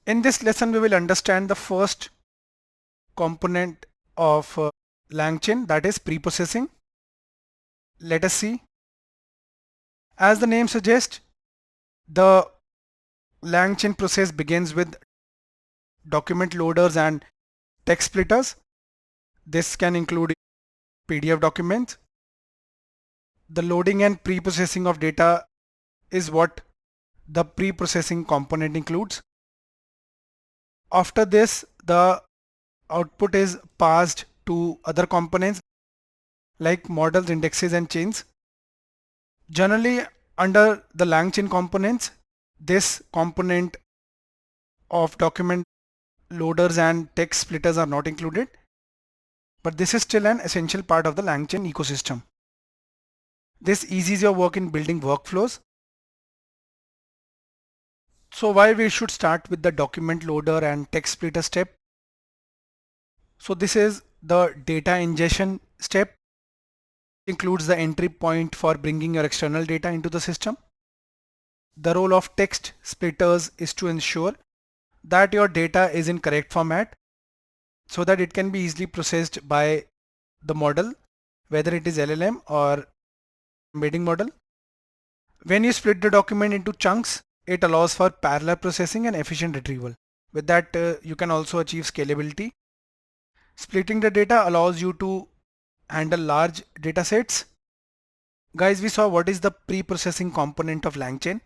In this lesson, we will understand the first component of LangChain, that is preprocessing. Let us see. As the name suggests, the LangChain process begins with document loaders and text splitters. This can include PDF documents. The loading and preprocessing of data is what the preprocessing component includes. After this, the output is passed to other components like models, indexes, and chains. Generally, under the LangChain components, this component of document loaders and text splitters are not included, but this is still an essential part of the LangChain ecosystem. This eases your work in building workflows. So why we should start with the document loader and text splitter step? So this is the data ingestion step. Includes the entry point for bringing your external data into the system. The role of text splitters is to ensure that your data is in correct format so that it can be easily processed by the model, whether it is LLM or embedding model. When you split the document into chunks, it allows for parallel processing and efficient retrieval. With that, you can also achieve scalability. Splitting the data allows you to handle large data sets. Guys, we saw what is the pre-processing component of LangChain.